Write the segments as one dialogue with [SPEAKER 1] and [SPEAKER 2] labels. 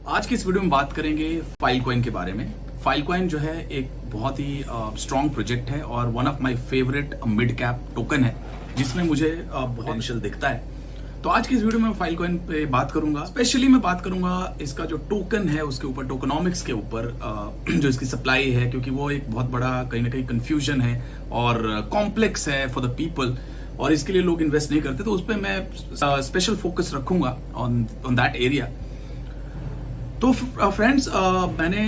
[SPEAKER 1] आज की इस वीडियो में बात करेंगे फाइलकॉइन के बारे में। फाइलकॉइन जो है एक बहुत ही स्ट्रॉन्ग प्रोजेक्ट है और one of my favourite mid cap token है जिसमें मुझे पोटेंशियल दिखता है। तो आज की इस वीडियो में फाइलकॉइन पे बात करूंगा। स्पेशली मैं बात करूंगा इसका जो टोकन है उसके ऊपर, टोकनॉमिक्स के ऊपर, जो इसकी सप्लाई है, क्योंकि वो एक बहुत बड़ा कहीं ना कहीं कंफ्यूजन है और कॉम्प्लेक्स है फॉर द पीपल और इसके लिए लोग इन्वेस्ट नहीं करते। तो उस पर मैं स्पेशल फोकस रखूंगा ऑन दैट एरिया। तो फ्रेंड्स, मैंने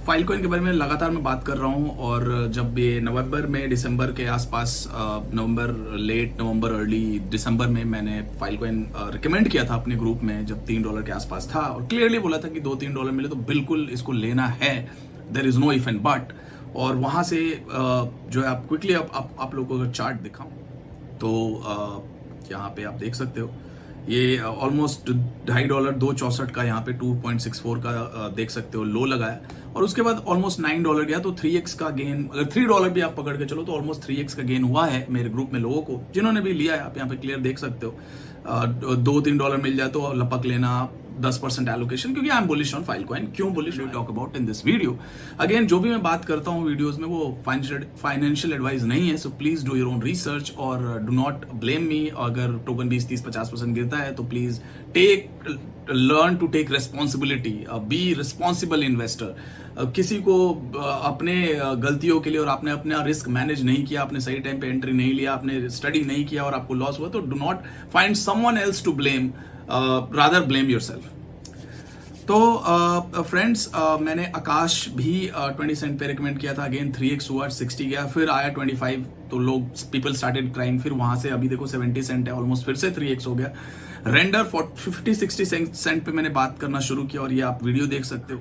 [SPEAKER 1] फाइलकॉइन के बारे में लगातार मैं बात कर रहा हूँ और जब ये नवंबर में, दिसंबर के आसपास, लेट नवंबर अर्ली दिसंबर में मैंने फाइलकॉइन रिकमेंड किया था अपने ग्रुप में जब $3 के आसपास था और क्लियरली बोला था कि $2-3 मिले तो बिल्कुल इसको लेना है, there is no if and but. और वहां से जो है आप क्विकली आप लोगों को अगर चार्ट दिखाऊं तो यहाँ पे आप देख सकते हो ये ऑलमोस्ट $2.5 2.64 का यहाँ पे 2.64 का देख सकते हो लो लगाया और उसके बाद ऑलमोस्ट $9 गया। तो 3x का गेन, अगर $3 भी आप पकड़ के चलो तो ऑलमोस्ट 3x का गेन हुआ है मेरे ग्रुप में लोगों को जिन्होंने भी लिया है। आप यहाँ पे क्लियर देख सकते हो, $2-3 मिल जाए तो लपक लेना, 10% एलोकेशन, क्योंकि I am bullish on Filecoin. क्यों bullish, we talk about in this video. Again, जो भी मैं बात करता हूँ वीडियोस में वो फाइनेंशियल एडवाइस नहीं है, so please do your own research और डू नॉट ब्लेम मी। अगर टोकन 20-30-50% गिरता है तो please learn to take responsibility, be responsible investor. किसी को अपने गलतियों के लिए और आपने अपना रिस्क मैनेज नहीं किया, आपने सही टाइम पे एंट्री नहीं लिया, आपने स्टडी नहीं किया और आपको लॉस हुआ तो do not find someone else to blame, rather blame yourself. तो फ्रेंड्स, मैंने आकाश भी 20 सेंट पे रिकमेंड किया था। अगेन 3x हुआ, 60 गया, फिर आया 25, तो लोग पीपल स्टार्टेड क्राइंग। फिर वहां से अभी देखो 70 सेंट है, ऑलमोस्ट फिर से 3x हो गया। रेंडर 50-60 सेंट पे मैंने बात करना शुरू किया और ये आप वीडियो देख सकते हो,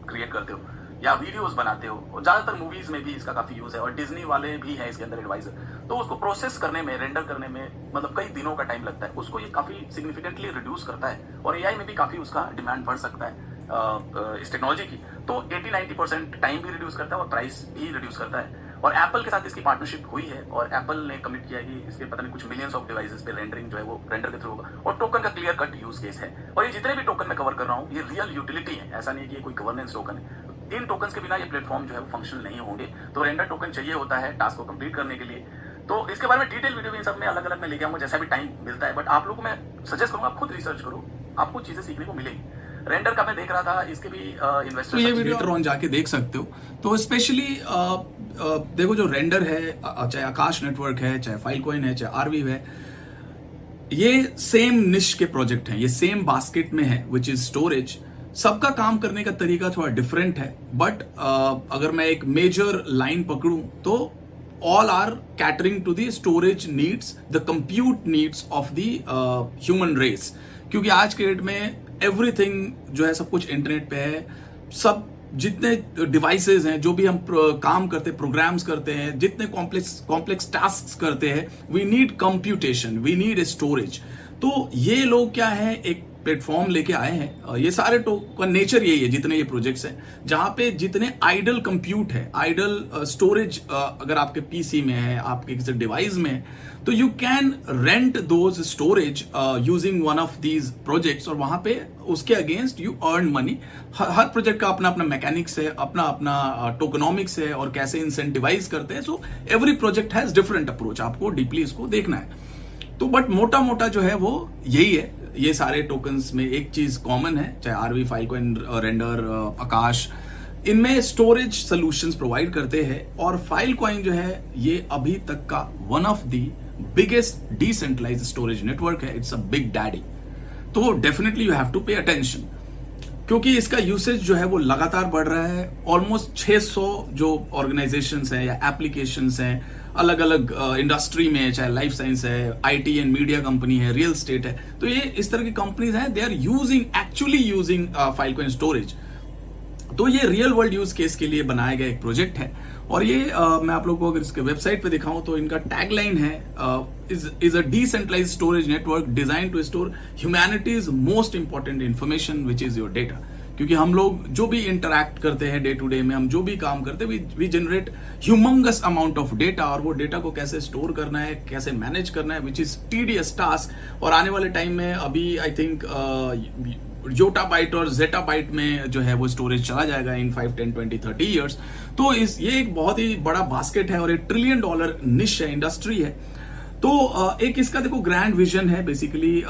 [SPEAKER 1] क्रिएट करते हो या वीडियोस बनाते हो, और ज्यादातर मूवीज में भी इसका काफी यूज है और डिज्नी वाले भी है इसके अंदर एडवाइजर। तो उसको प्रोसेस करने में, रेंडर करने में मतलब कई दिनों का टाइम लगता है, उसको ये काफी सिग्निफिकेंटली रिड्यूस करता है और एआई में भी काफी उसका डिमांड बढ़ सकता है इस टेक्नोलॉजी की। तो 80-90% टाइम भी रिड्यूस करता है और प्राइस भी रिड्यूस करता है। और एप्पल के साथ इसकी पार्टनरशिप हुई है और एप्पल ने कमिट किया कि इसके पता नहीं कुछ मिलियंस ऑफ डिवाइसेस पे रेंडरिंग जो है वो रेंडर के थ्रू होगा और टोकन का क्लियर कट यूज केस है। और ये जितने भी टोकन मैं कवर कर रहा हूँ ये रियल यूटिलिटी है, ऐसा नहीं है कि ये कोई गवर्नेंस टोकन है। इन टोकन्स के बिना ये प्लेटफॉर्म जो है वो फंक्शनल नहीं होंगे। तो रेंडर टोकन चाहिए होता है टास्क को कंप्लीट करने के लिए। तो इसके बारे में डिटेल वीडियो इन सब में अलग अलग मैं लेके आऊंगा जैसा भी टाइम मिलता है, बट आप लोगों को मैं सजेस्ट करूंगा आप खुद रिसर्च करो, आपको चीजें सीखने को मिलेगी। रेंडर का मैं देख रहा था, इसके भी इन्वेस्टर, तो ये वीडियो ऑन जाके देख सकते हो। तो स्पेशली देखो जो रेंडर है, चाहे आकाश नेटवर्क है, चाहे फाइलकॉइन है, चाहे आरवी है, ये सेम निश के प्रोजेक्ट हैं, ये सेम बास्केट में है विच इज स्टोरेज। सबका काम करने का तरीका थोड़ा डिफरेंट है, बट अगर मैं एक मेजर लाइन पकड़ूं तो all are catering to the storage needs, the compute needs of the human race. क्योंकि आज के डेट में एवरीथिंग जो है सब कुछ इंटरनेट पे है। सब जितने डिवाइसेस हैं, जो भी हम काम करते हैं, प्रोग्राम्स करते हैं, जितने कॉम्प्लेक्स टास्क करते हैं, we need computation, we need storage. तो ये लोग क्या है, एक प्लेटफॉर्म लेके आए हैं। ये सारे टोकन नेचर यही है, जितने ये प्रोजेक्ट्स हैं, जहां पे जितने आइडल कंप्यूट है, आइडल स्टोरेज अगर आपके पीसी में है, आपके किसी डिवाइस में है, तो you can rent those storage using one of these projects और वहां पे उसके against you earn money. Her project का अपना अपना मैकेनिक्स है, अपना अपना टोकनॉमिक्स है और कैसे इंसेंटिवाइज करते हैं। So every project has different approach, आपको डीपली इसको देखना है। तो बट मोटा मोटा जो है वो यही है। ये सारे टोकन्स में एक चीज कॉमन है, चाहे आरवी, फाइलकॉइन, रेंडर, आकाश, इनमें स्टोरेज सॉल्यूशंस प्रोवाइड करते हैं। और फाइलकॉइन जो है ये अभी तक का one of the biggest decentralised storage network है। It's a big daddy. तो definitely you have to pay attention, क्योंकि इसका यूसेज जो है वो लगातार बढ़ रहा है। ऑलमोस्ट 600 जो ऑर्गेनाइजेशंस हैं या एप्लीकेशंस हैं अलग अलग इंडस्ट्री में, चाहे लाइफ साइंस है, आईटी एंड मीडिया कंपनी है, रियल स्टेट है, तो ये इस तरह की कंपनीज हैं, they are actually using Filecoin storage. तो ये रियल वर्ल्ड यूज केस के लिए बनाया गया एक प्रोजेक्ट है। और ये मैं आप लोगों को अगर इसके वेबसाइट पे दिखाऊं तो इनका टैगलाइन है, is a decentralised storage network design to store humanity's most important information which is your data. क्योंकि हम लोग जो भी इंटरैक्ट करते हैं डे टू डे में, हम जो भी काम करते हैं, we generate humongous amount of data, और वो डेटा को कैसे स्टोर करना है, कैसे मैनेज करना है, विच इज टीडियस टास्क। और आने वाले टाइम में अभी आई थिंक योटाबाइट और जेटाबाइट में जो है वो स्टोरेज चला जाएगा इन 5, 10, 20, 30 ईयर्स। तो ये एक बहुत ही बड़ा बास्केट है और $1 ट्रिलियन निश है, इंडस्ट्री है। तो एक इसका देखो ग्रैंड विजन है बेसिकली,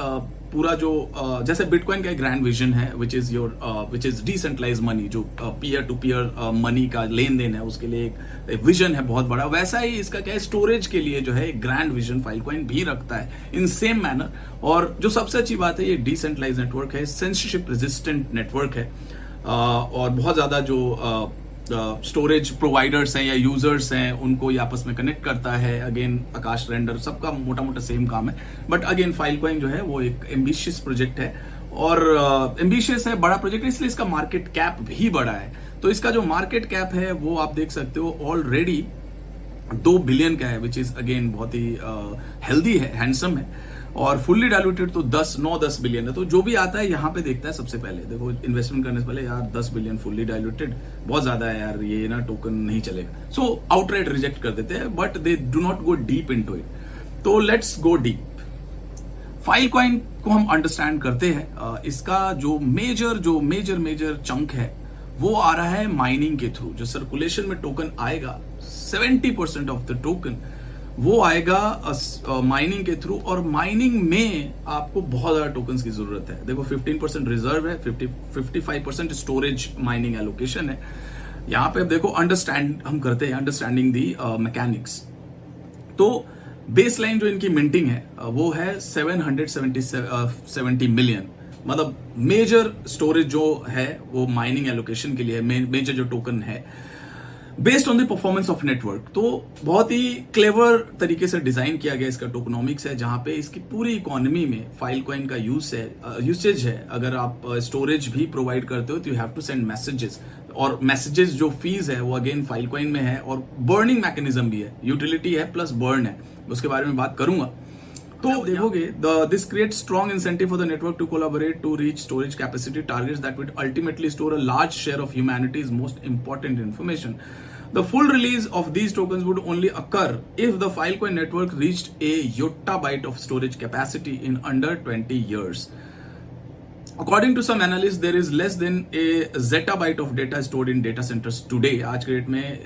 [SPEAKER 1] पूरा जो जैसे बिटकॉइन का एक ग्रैंड विजन है विच इज डिसेंट्रलाइज मनी, जो पीयर टू पीयर मनी का लेन देन है, उसके लिए एक विजन है बहुत बड़ा। वैसा ही इसका क्या है, स्टोरेज के लिए जो है एक ग्रैंड विजन फाइलकॉइन भी रखता है इन सेम मैनर। और जो सबसे अच्छी बात है, ये डिसेंट्रलाइज नेटवर्क है, सेंसरशिप रेजिस्टेंट नेटवर्क है, और बहुत ज्यादा जो स्टोरेज प्रोवाइडर्स हैं या यूजर्स हैं उनको ये आपस में कनेक्ट करता है। अगेन आकाश रेंडर सबका मोटा मोटा सेम काम है, बट अगेन फाइलकॉइन जो है वो एक एम्बिशियस प्रोजेक्ट है, और एम्बिशियस है, बड़ा प्रोजेक्ट है, इसलिए इसका मार्केट कैप भी बड़ा है। तो इसका जो मार्केट कैप है वो आप देख सकते हो ऑलरेडी 2 बिलियन का है, विच इज अगेन बहुत ही हेल्दी है, हैंडसम है। और फुल्ली डायलूटेड तो 9-10 बिलियन है। तो जो भी आता है यहाँ पे देखता है सबसे पहले, देखो इन्वेस्टमेंट करने से पहले यार 10 बिलियन फुल्ली डायलूटेड बहुत ज्यादा है यार, ये ना टोकन नहीं चलेगा, सो आउटराइट रिजेक्ट कर देते हैं, but they do not go deep into it. तो लेट्स गो डीप। फाइलकॉइन को हम अंडरस्टैंड करते हैं, इसका जो मेजर चंक है वो आ रहा है माइनिंग के थ्रू। जो सर्कुलेशन में टोकन आएगा 70% ऑफ द टोकन वो आएगा माइनिंग के थ्रू, और माइनिंग में आपको बहुत ज्यादा टोकन्स की जरूरत है। देखो 15% रिजर्व है, 55% स्टोरेज माइनिंग एलोकेशन है। यहां पे अब देखो हम करते हैं अंडरस्टैंडिंग दी मैकेनिक्स। तो बेस लाइन जो इनकी मिंटिंग है वो है 770 मिलियन, मतलब मेजर स्टोरेज जो है वो माइनिंग एलोकेशन के लिए, मेजर जो टोकन है based on the performance of network. तो बहुत ही क्लेवर तरीके से डिजाइन किया गया इसका टोकनॉमिक्स है, जहां पे इसकी पूरी इकोनॉमी में फाइलकॉइन का यूसेज है। अगर आप स्टोरेज भी प्रोवाइड करते हो तो you have to send messages, और मैसेजेस जो फीस है वो अगेन फाइलकॉइन में है, और बर्निंग मैकेनिज्म भी है, यूटिलिटी है प्लस बर्न है, उसके बारे में बात करूंगा। तो देखोगे this create strong incentive for the network to collaborate to reach storage capacity targets that will ultimately store a large share of humanity's most important information. The full release of these tokens would only occur if the Filecoin network reached a yottabyte of storage capacity in under 20 years. According to some analysts, there is less than a zettabyte of data stored in data centers today. आज के date में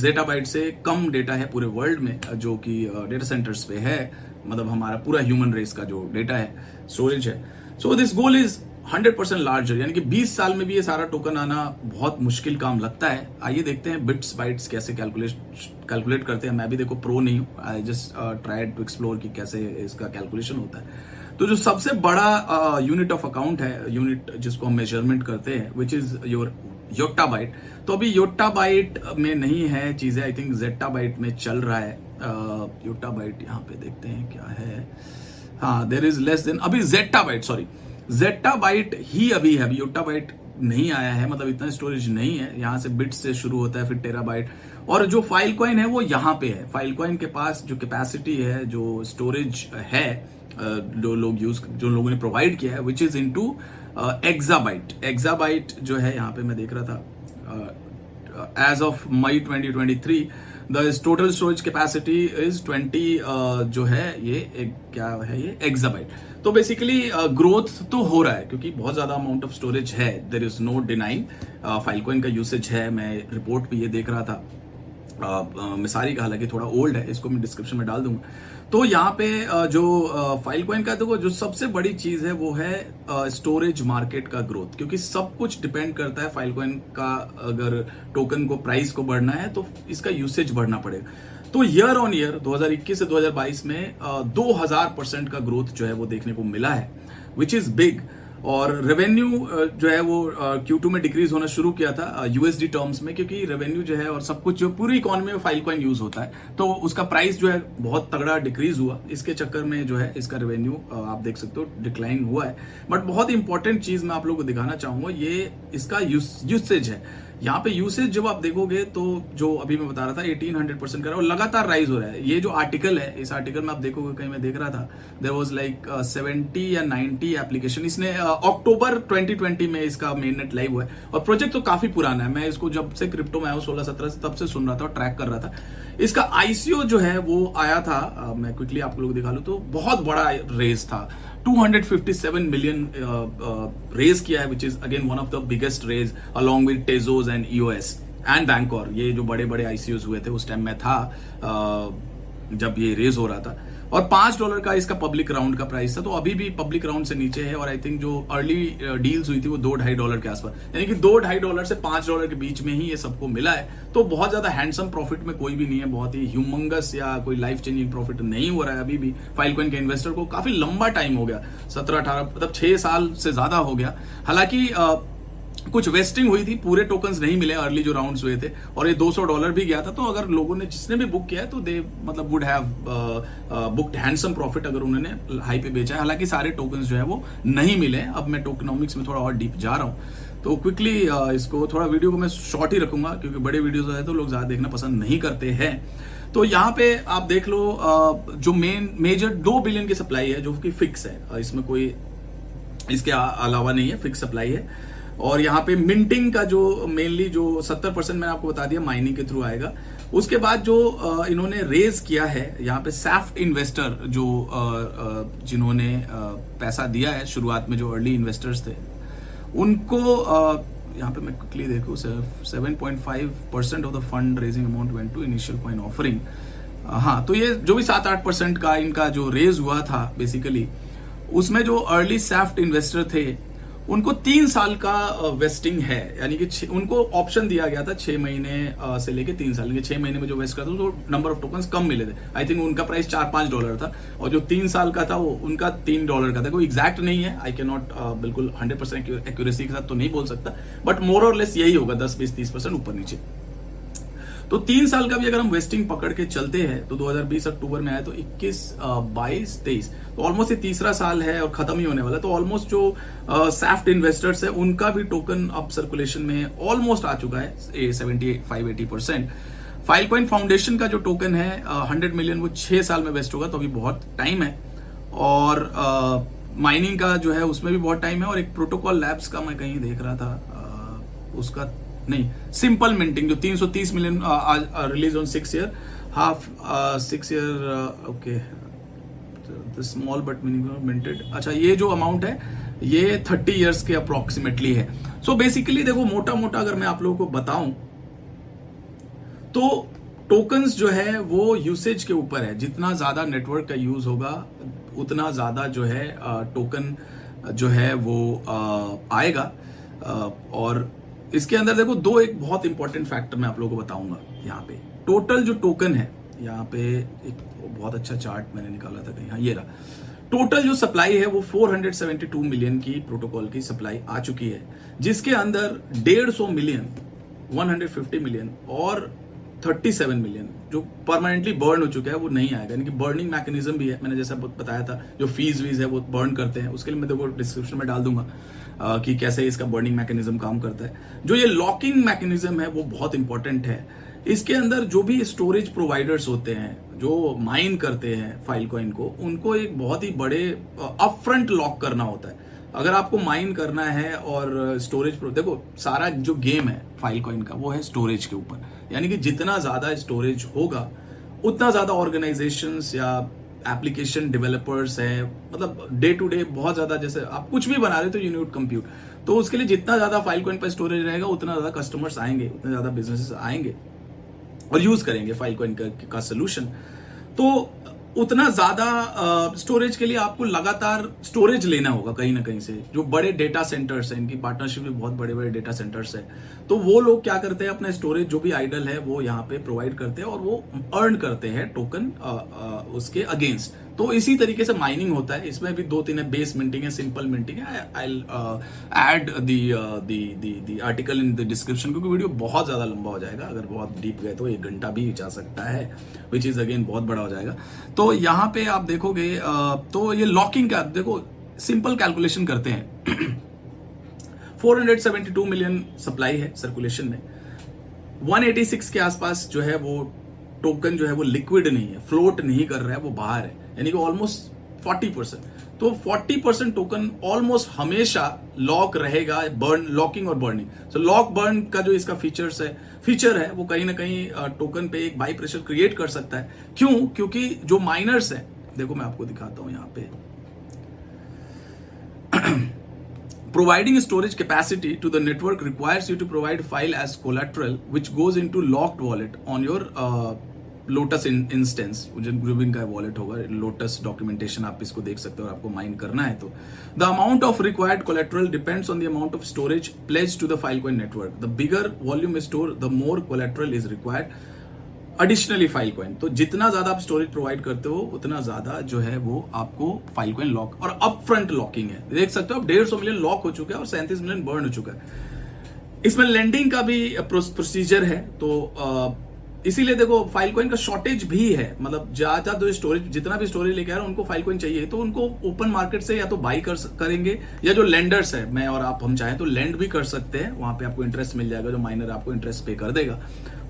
[SPEAKER 1] zettabyte से कम data है पूरे world में जो कि data centres पे है, मतलब हमारा पूरा ह्यूमन रेस का जो डेटा है, स्टोरेज है। So this goal is 100% larger, यानी कि 20 साल में भी ये सारा टोकन आना बहुत मुश्किल काम लगता है। आइए देखते हैं बिट्स बाइट्स कैसे कैलकुलेट करते हैं। मैं भी देखो प्रो नहीं हूँ, I just tried to explore कि कैसे इसका कैलकुलेशन होता है। तो जो सबसे बड़ा यूनिट ऑफ अकाउंट है, यूनिट जिसको हम मेजरमेंट करते हैं, विच इज योर योट्टाबाइट। तो अभी योट्टाबाइट में नहीं है चीजें, आई थिंक जेट्टाबाइट में चल रहा है। योट्टाबाइट यहाँ पे देखते हैं क्या है, हाँ देयर इज लेस देन, अभी जेट्टाबाइट ही अभी है, अभी योट्टाबाइट नहीं आया है, मतलब इतना स्टोरेज नहीं है। यहां से बिट्स से शुरू होता है, फिर टेराबाइट, और जो फाइलकॉइन है वो यहाँ पे है। फाइलकॉइन के पास जो कैपेसिटी है, जो स्टोरेज है, जो लोगों ने प्रोवाइड किया है, विच इज इनटू एक्साबाइट जो है यहाँ पे मैं देख रहा था, as of May 2023 the total storage capacity is 20 जो है ये क्या है, ये एक्साबाइट। तो बेसिकली ग्रोथ तो हो रहा है क्योंकि बहुत ज्यादा अमाउंट ऑफ स्टोरेज है, there is no denying. Filecoin का यूसेज है, मैं रिपोर्ट पे ये देख रहा था, मिसारी का हालांकि थोड़ा ओल्ड है, इसको मैं डिस्क्रिप्शन में डाल दूंगा। तो यहाँ पे जो फाइलकॉइन का देखो जो सबसे बड़ी चीज है वो है स्टोरेज मार्केट का ग्रोथ, क्योंकि सब कुछ डिपेंड करता है फाइलकॉइन का। अगर टोकन को प्राइस को बढ़ना है तो इसका यूसेज बढ़ना पड़ेगा। तो ईयर ऑन ईयर 2021 से 2022 में 2000% का ग्रोथ जो है वो देखने को मिला है, विच इज बिग। और रेवेन्यू जो है वो Q2 में डिक्रीज होना शुरू किया था यूएसडी टर्म्स में, क्योंकि रेवेन्यू जो है और सब कुछ जो पूरी इकोनॉमी में फाइलकॉइन यूज होता है, तो उसका प्राइस जो है बहुत तगड़ा डिक्रीज हुआ। इसके चक्कर में जो है इसका रेवेन्यू आप देख सकते हो डिक्लाइन हुआ है। बट बहुत इंपॉर्टेंट चीज मैं आप लोगों को दिखाना चाहूंगा, ये इसका यूसेज है। यहाँ पे यूसेज जब आप देखोगे तो जो अभी मैं बता रहा था 1800% कर रहा है और लगातार राइज हो रहा है। ये जो आर्टिकल है, इस आर्टिकल में आप देखोगे, कहीं मैं देख रहा था, देयर वाज लाइक 70 या 90 एप्लीकेशन। इसने अक्टूबर 2020 में इसका मेन नेट लाइव हुआ है और प्रोजेक्ट तो काफी पुराना है। मैं इसको जब से क्रिप्टो में आया 16-17 से, तब से सुन रहा था और ट्रैक कर रहा था। इसका आईसीओ जो है वो आया था, मैं क्विकली आप लोग दिखा लूं तो बहुत बड़ा रेज था, 257 मिलियन रेज किया है, which is again one of the biggest raise along with Tezos and EOS and Bancor. ये जो बड़े बड़े आईसीओस हुए थे उस टाइम में था जब ये रेज हो रहा था। और $5 का इसका पब्लिक राउंड का प्राइस था, तो अभी भी पब्लिक राउंड से नीचे है। और आई थिंक जो अर्ली डील्स हुई थी वो $2-2.5 के आसपास, यानी कि $2-2.5 से $5 के बीच में ही ये सबको मिला है। तो बहुत ज्यादा हैंडसम प्रॉफिट में कोई भी नहीं है, बहुत ही ह्यूमंगस या कोई लाइफ चेंजिंग प्रॉफिट नहीं हो रहा है अभी भी। फाइलकॉइन के इन्वेस्टर को काफी लंबा टाइम हो गया, 17-18 मतलब 6 साल से ज्यादा हो गया। हालांकि कुछ वेस्टिंग हुई थी, पूरे टोकन्स नहीं मिले अर्ली जो राउंड्स हुए थे, और ये $200 भी गया था। तो अगर लोगों ने, जिसने भी बुक किया है, तो दे मतलब would have booked handsome profit अगर उन्होंने हाई पे बेचा है। हालांकि सारे टोकन्स जो है वो नहीं मिले। अब मैं टोकनॉमिक्स में थोड़ा और डीप जा रहा हूं, तो क्विकली इसको थोड़ा वीडियो को मैं शॉर्ट ही रखूंगा, क्योंकि बड़े वीडियोज है तो लोग ज्यादा देखना पसंद नहीं करते हैं। तो यहाँ पे आप देख लो, जो मेजर 2 बिलियन की सप्लाई है जो कि फिक्स है, इसमें कोई इसके अलावा नहीं है, फिक्स सप्लाई है। और यहाँ पे मिंटिंग का जो मेनली जो 70% मैंने आपको बता दिया माइनिंग के थ्रू आएगा। उसके बाद जो इन्होंने रेज किया है यहाँ पे, सैफ्ट इन्वेस्टर जो जिन्होंने पैसा दिया है शुरुआत में, जो अर्ली इन्वेस्टर्स थे, उनको यहाँ पे मैं क्विकली देखूं, 7.5% of the fund raising amount went to initial coin offering. हाँ, तो ये जो भी 7-8% का इनका जो रेज हुआ था बेसिकली, उसमें जो अर्ली सैफ्ट इन्वेस्टर थे उनको 3 साल का वेस्टिंग है, यानी कि उनको ऑप्शन दिया गया था 6 महीने से लेके 3 साल के। 6 महीने में जो वेस्ट करता तो नंबर ऑफ टोकन्स कम मिले थे। आई थिंक उनका प्राइस $4-5 था, और जो 3 साल का था वो उनका $3 का था। कोई एग्जैक्ट नहीं है, आई कैन नॉट बिल्कुल 100% एक्यूरेसी के साथ तो नहीं बोल सकता, बट मोर और लेस यही होगा, 10-20-30% ऊपर नीचे। तो 3 साल का भी अगर हम वेस्टिंग पकड़ के चलते हैं तो 2020 अक्टूबर में आया, तो 21, 22, 23, तो ऑलमोस्ट ये तीसरा साल है और खत्म ही होने वाला है। तो ऑलमोस्ट जो सैफ्ट इन्वेस्टर्स है उनका भी टोकन अब सर्कुलेशन में ऑलमोस्ट आ चुका है, 75-80%। फाइलकॉइन फाउंडेशन का जो टोकन है 100 मिलियन, वो 6 साल में वेस्ट होगा, तो अभी बहुत टाइम है। और माइनिंग का जो है उसमें भी बहुत टाइम है। और एक प्रोटोकॉल लैब्स का मैं कहीं देख रहा था, उसका नहीं, सिंपल मिंटिंग जो 330 million release on 6 year, half 6 year, okay, small but minimum minted. अच्छा, ये जो अमाउंट है ये 30 इयर्स के अप्रोक्सीमेटली है। सो बेसिकली देखो, मोटा मोटा अगर मैं आप लोगों को बताऊं तो टोकन्स जो है वो यूसेज के ऊपर है। जितना ज्यादा नेटवर्क का यूज होगा उतना ज्यादा जो है टोकन जो है वो आएगा। और इसके अंदर देखो, दो एक बहुत इंपॉर्टेंट फैक्टर मैं आप लोगों को बताऊंगा। यहाँ पे टोटल जो टोकन है, यहाँ पे एक बहुत अच्छा चार्ट मैंने निकाला था कहीं, हाँ ये रहा। टोटल जो सप्लाई है वो 472 मिलियन की प्रोटोकॉल की सप्लाई आ चुकी है, जिसके अंदर 150 मिलियन, 150 मिलियन और 37 मिलियन जो परमानेंटली बर्न हो चुका है वो नहीं आएगा। यानी कि बर्निंग मैकेनिज्म भी है, मैंने जैसा बताया था, जो फीस वीज है वो बर्न करते हैं। उसके लिए मैं देखो डिस्क्रिप्शन में डाल दूंगा कि कैसे इसका बर्निंग मैकेनिज्म काम करता है। जो ये लॉकिंग मैकेनिज्म है वो बहुत इंपॉर्टेंट है। इसके अंदर जो भी स्टोरेज प्रोवाइडर्स होते हैं जो माइन करते हैं फाइलकॉइन को, उनको एक बहुत ही बड़े अपफ्रंट लॉक करना होता है। अगर आपको माइन करना है और स्टोरेज, देखो सारा जो गेम है फाइलकॉइन का वो है स्टोरेज के ऊपर। यानी कि जितना ज्यादा स्टोरेज होगा उतना ज्यादा ऑर्गेनाइजेशंस या एप्लीकेशन डेवलपर्स है, मतलब डे टू डे बहुत ज्यादा, जैसे आप कुछ भी बना रहे हो तो यू नीड कंप्यूट, तो उसके लिए जितना ज्यादा फाइलकॉइन पर स्टोरेज रहेगा उतना ज्यादा कस्टमर्स आएंगे, उतने ज्यादा बिजनेसेस आएंगे और यूज करेंगे फाइलकॉइन का सोल्यूशन। तो उतना ज्यादा स्टोरेज के लिए आपको लगातार स्टोरेज लेना होगा कहीं ना कहीं से। जो बड़े डेटा सेंटर्स हैं, इनकी पार्टनरशिप में बहुत बड़े बड़े डेटा सेंटर्स हैं, तो वो लोग क्या करते हैं, अपना स्टोरेज जो भी आइडल है वो यहाँ पे प्रोवाइड करते हैं और वो अर्न करते हैं टोकन उसके अगेंस्ट। तो इसी तरीके से माइनिंग होता है। इसमें भी 2-3 है, बेस मिंटिंग है, सिंपल मिंटिंग है। I add the article in the description, क्योंकि वीडियो बहुत ज्यादा लंबा हो जाएगा। अगर बहुत डीप गए तो 1 घंटा भी जा सकता है, विच इज अगेन बहुत बड़ा हो जाएगा। तो यहाँ पे आप देखोगे तो ये लॉकिंग का देखो, सिंपल कैलकुलेशन करते हैं। 472 मिलियन सप्लाई है सर्कुलेशन में। 186 के आसपास जो है वो टोकन जो है वो लिक्विड नहीं है, फ्लोट नहीं कर रहा है, वो बाहर है, यानी कि ऑलमोस्ट 40%। तो 40% टोकन ऑलमोस्ट हमेशा लॉक रहेगा, बर्न, लॉकिंग और बर्निंग। सो लॉक बर्न का जो इसका फीचर है वो कहीं ना कहीं टोकन पे एक बाई प्रेशर क्रिएट कर सकता है। क्यों? क्योंकि जो माइनर्स है, देखो मैं आपको दिखाता हूं यहां पे, providing storage capacity to the network requires you to provide file as collateral which goes into locked wallet on your lotus instance, जो भी इनका वॉलेट होगा, लोटस डॉक्यूमेंटेशन आप इसको देख सकते हो और आपको माइन करना है तो the amount of required collateral depends on the amount of storage pledged to the Filecoin network. The bigger volume store the more collateral is required additionally Filecoin. तो जितना ज्यादा आप स्टोरेज प्रोवाइड करते हो उतना ज्यादा जो है वो आपको फाइलकॉइन लॉक और अप फ्रंट लॉकिंग है। देख सकते हो आप 150 मिलियन लॉक हो चुका है और 37 मिलियन बर्न हो चुका है। इसमें लेंडिंग का भी प्रोसीजर है, तो इसीलिए देखो फाइलकॉइन का शॉर्टेज भी है, मतलब ज्यादा जो स्टोरेज, जितना भी स्टोरेज लेके आ रहा है उनको फाइलकॉइन चाहिए, तो उनको ओपन मार्केट से या तो बाई करेंगे, या जो लेंडर्स है, मैं और आप हम चाहें तो लेंड भी कर सकते हैं, वहां पे आपको इंटरेस्ट मिल जाएगा, जो माइनर आपको इंटरेस्ट पे कर देगा।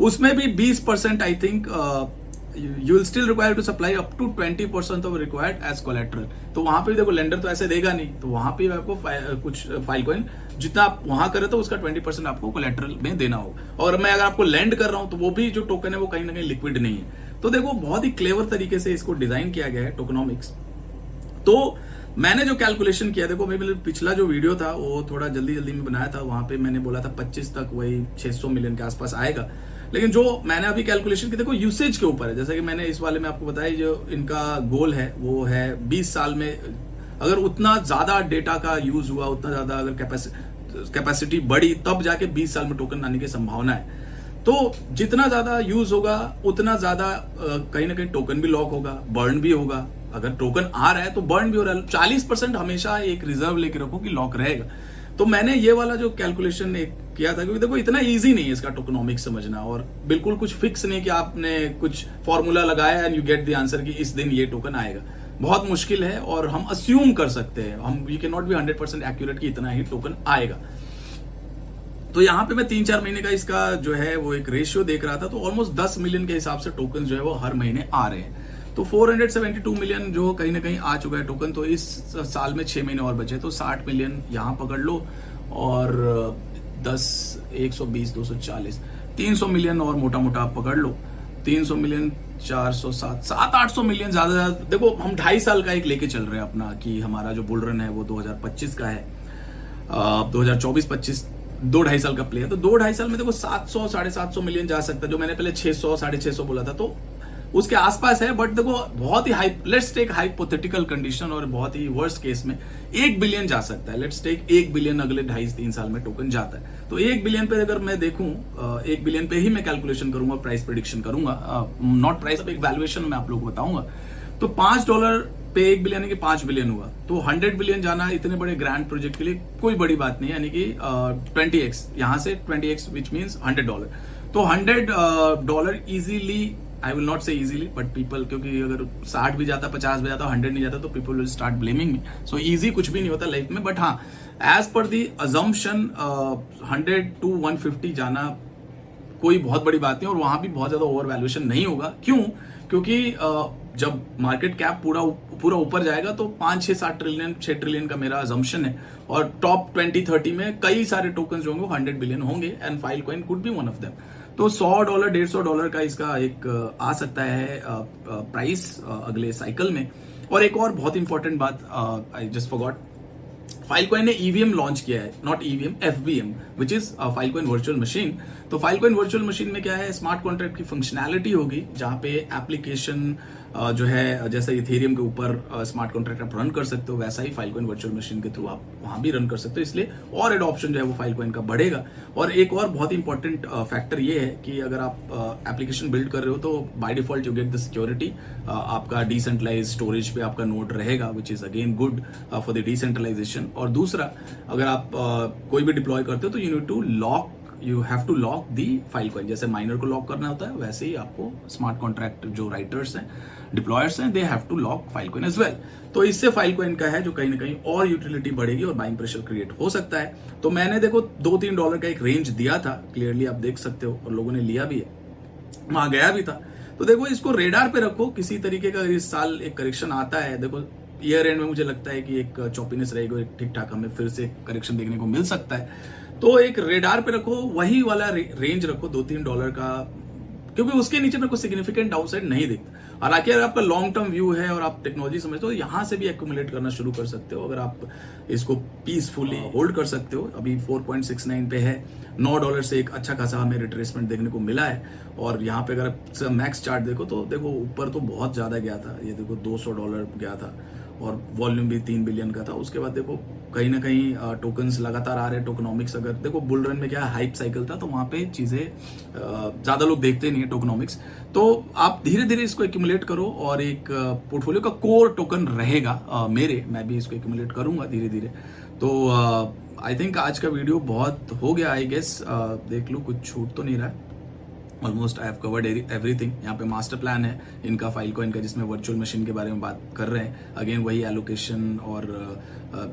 [SPEAKER 1] उसमें भी 20% I think you will still require to supply up to 20% of required as collateral. तो वहां पे देखो लेंडर तो ऐसे देगा नहीं, तो वहां पे आपको कुछ फाइलकॉइन जितना आप वहां करे तो उसका 20% आपको कोलेट्रल में देना होगा। और मैं अगर आपको लैंड कर रहा हूं तो वो भी जो टोकन है वो कहीं ना कहीं लिक्विड नहीं है। तो देखो बहुत ही क्लेवर तरीके से इसको डिजाइन किया गया है टोकनॉमिक्स। तो मैंने जो कैलकुलेशन किया, देखो मेरे पिछला जो वीडियो था वो थोड़ा जल्दी में बनाया था, वहां पे मैंने बोला था 25 तक वही 600 मिलियन के आसपास आएगा, लेकिन जो मैंने अभी कैलकुलेशन की देखो यूसेज के ऊपर है। जैसे कि मैंने इस वाले में आपको बताया, जो इनका गोल है वो है 20 साल में अगर उतना ज्यादा डेटा का यूज हुआ, उतना ज्यादा अगर कैपेसिटी बढ़ी, तब जाके 20 साल में टोकन आने की संभावना है। तो जितना ज्यादा यूज होगा उतना ज्यादा कहीं ना कहीं टोकन भी लॉक होगा, बर्न भी होगा। अगर टोकन आ रहा है तो बर्न भी हो रहा है। 40% हमेशा एक रिजर्व लेके रखो कि लॉक रहेगा। तो मैंने ये वाला जो कैलकुलेशन किया था, क्योंकि देखो इतना इजी नहीं है इसका टोकनॉमिक्स समझना, और बिल्कुल कुछ फिक्स नहीं कि आपने कुछ फॉर्मूला लगाया and you get the answer कि इस दिन ये टोकन आएगा। बहुत मुश्किल है, और हम अस्यूम कर सकते हैं, हम we can not be 100% accurate कि इतना ही टोकन आएगा। तो यहाँ पे मैं 3-4 महीने का इसका जो है वो एक रेशियो देख रहा था, तो ऑलमोस्ट 10 मिलियन के हिसाब से टोकन जो है वो हर महीने आ रहे हैं। तो 472 मिलियन जो कहीं ना कहीं आ चुका है टोकन। तो इस साल में 6 महीने और बचे, तो 60 मिलियन यहाँ पकड़ लो, और 10, 120, 240, 300 मिलियन और मोटा मोटा आप पकड़ लो। 300 मिलियन, 400, 700-800 मिलियन ज्यादा। देखो हम 2.5 साल का एक लेके चल रहे हैं अपना, कि हमारा जो बुल रन है वो 2025 का है, 2024-25 2-2.5 साल का प्ले है। तो 2-2.5 साल में देखो 700-750 मिलियन जा सकता है, जो मैंने पहले 600-650 बोला था, तो उसके आसपास है। बट देखो बहुत ही लेट्स टेक हाइपोथेटिकल कंडीशन, और बहुत ही वर्स्ट केस में 1 बिलियन जा सकता है। लेट्स टेक 1 बिलियन अगले 2.5-3 साल में टोकन जाता है। तो 1 बिलियन पे अगर मैं देखूं, 1 बिलियन पे ही मैं कैलकुलेशन करूंगा, प्राइस प्रेडिक्शन करूंगा, नॉट प्राइस, एक वैल्यूएशन में आप लोग को बताऊंगा। तो $5 पे 1 बिलियन यानी कि 5 बिलियन हुआ। तो 100 बिलियन जाना इतने बड़े ग्रैंड प्रोजेक्ट के लिए कोई बड़ी बात नहीं है, यानी कि 20x, यहां से 20x विच मीन्स $100। तो $100 इजीली, आई विल नॉट से इजीली, बट पीपल, क्योंकि अगर 60 भी जाता, 50 भी जाता, 100 नहीं जाता, तो people will start blaming me. So easy कुछ भी नहीं होता लाइफ में, बट हाँ, as per the assumption 100 to 150 जाना कोई बहुत बड़ी बात नहीं, और वहां भी बहुत ज्यादा ओवर वैल्यूएशन नहीं होगा। क्यों? क्योंकि जब मार्केट कैप पूरा ऊपर जाएगा तो 5-6-7 ट्रिलियन, 6 ट्रिलियन का मेरा अजम्पशन है, और टॉप 20-30 में कई सारे टोकन होंगे, 100 बिलियन होंगे, and Filecoin could be one of them. तो $100, $150 का इसका एक आ सकता है प्राइस अगले साइकिल में। और एक और बहुत इंपॉर्टेंट बात, आई जस्ट फॉरगॉट, फाइलकॉइन ने ईवीएम लॉन्च किया है, not EVM, FVM, which is Filecoin virtual machine. तो फाइलकॉइन वर्चुअल मशीन में क्या है, स्मार्ट कॉन्ट्रैक्ट की फंक्शनैलिटी होगी, जहां पे एप्लीकेशन जो है, जैसे इथेरियम के ऊपर स्मार्ट कॉन्ट्रैक्ट आप रन कर सकते हो, वैसा ही फाइलकॉइन वर्चुअल मशीन के थ्रू आप वहां भी रन कर सकते हो। इसलिए और एडॉप्शन जो है वो फाइलकॉइन का बढ़ेगा। और एक और बहुत इंपॉर्टेंट फैक्टर ये है कि अगर आप एप्लीकेशन बिल्ड कर रहे हो तो by default you get the security, आपका डिसेंट्रलाइज स्टोरेज पे आपका नोड रहेगा, which is again good for the decentralisation. और दूसरा, अगर आप कोई भी डिप्लॉय करते हो तो you have to lock the Filecoin. जैसे माइनर को लॉक करना होता है, वैसे ही आपको स्मार्ट कॉन्ट्रैक्ट जो राइटर्स हैं, डिप्लॉयर्स हैं, they have to lock Filecoin as well. तो इससे फाइलकॉइन का है जो कहीं ना कहीं और यूटिलिटी बढ़ेगी और बाइंग प्रेशर क्रिएट हो सकता है। तो मैंने देखो $2-3 का एक रेंज दिया था, क्लियरली आप देख सकते हो, और लोगों ने लिया भी है, वहां गया भी था। तो देखो इसको रेडार पे रखो, किसी तरीके का इस साल एक करेक्शन आता है, देखो ईयर एंड में मुझे लगता है कि एक चॉपीनेस रहेगी, एक ठीक ठाक हमें फिर से करेक्शन देखने को मिल सकता है। तो एक रेडार पे रखो, वही वाला रेंज रखो $2-3 का, क्योंकि उसके नीचे मेरे को सिग्निफिकेंट डाउनसाइड नहीं दिखता। हालांकि अगर आपका लॉन्ग टर्म व्यू है और आप टेक्नोलॉजी समझते हो, यहां से भी एक्यूमुलेट करना शुरू कर सकते हो अगर आप इसको पीसफुली होल्ड कर सकते हो। अभी 4.69 पे है, $9 से एक अच्छा खासा हमें रिट्रेसमेंट देखने को मिला है। और यहाँ पे अगर मैक्स चार्ट देखो तो देखो ऊपर तो बहुत ज्यादा गया था, ये देखो $200 गया था और वॉल्यूम भी 3 बिलियन का था। उसके बाद देखो कहीं ना कहीं टोकन्स लगातार आ रहे हैं। टोकनॉमिक्स अगर देखो बुल रन में क्या हाइप साइकिल था, तो वहां पे चीजें ज्यादा लोग देखते नहीं है टोकनॉमिक्स। तो आप धीरे धीरे इसको एक्यूमुलेट करो और एक पोर्टफोलियो का कोर टोकन रहेगा मैं भी इसको एक्यूमुलेट करूंगा धीरे धीरे। तो आई थिंक आज का वीडियो बहुत हो गया, आई गेस देख लो कुछ छूट तो नहीं रहा है। Almost I have covered everything. यहाँ पे मास्टर प्लान है इनका फाइलकॉइन का, जिसमें वर्चुअल मशीन के बारे में बात कर रहे हैं। अगेन वही एलोकेशन, और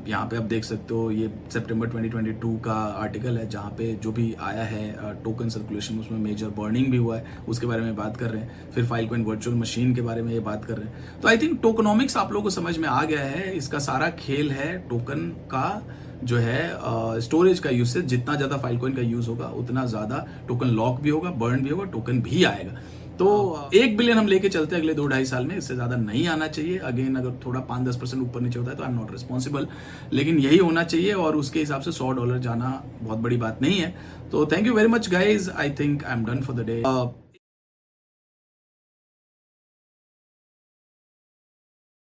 [SPEAKER 1] यहाँ पे आप देख सकते हो ये सितंबर 2022 का आर्टिकल है, जहाँ पे जो भी आया है टोकन सर्कुलेशन, उसमें मेजर बर्निंग भी हुआ है, उसके बारे में बात कर रहे हैं। फिर फाइलकॉइन वर्चुअल मशीन के बारे में ये बात कर रहे हैं। तो आई थिंक टोकनॉमिक्स आप लोगों को समझ में आ गया है। इसका सारा खेल है टोकन का जो है स्टोरेज का यूसेज। जितना ज्यादा फाइलकॉइन का यूज होगा उतना ज्यादा टोकन लॉक भी होगा, बर्न भी होगा, टोकन भी आएगा। तो 1 बिलियन हम लेके चलते हैं अगले 2-2.5 साल में, इससे ज्यादा नहीं आना चाहिए। अगेन अगर थोड़ा 5-10% ऊपर नीचे होता है तो आई एम नॉट रिस्पॉन्सिबल, लेकिन यही होना चाहिए और उसके हिसाब से $100 जाना बहुत बड़ी बात नहीं है। तो thank you very much guys, I think I am done for the day.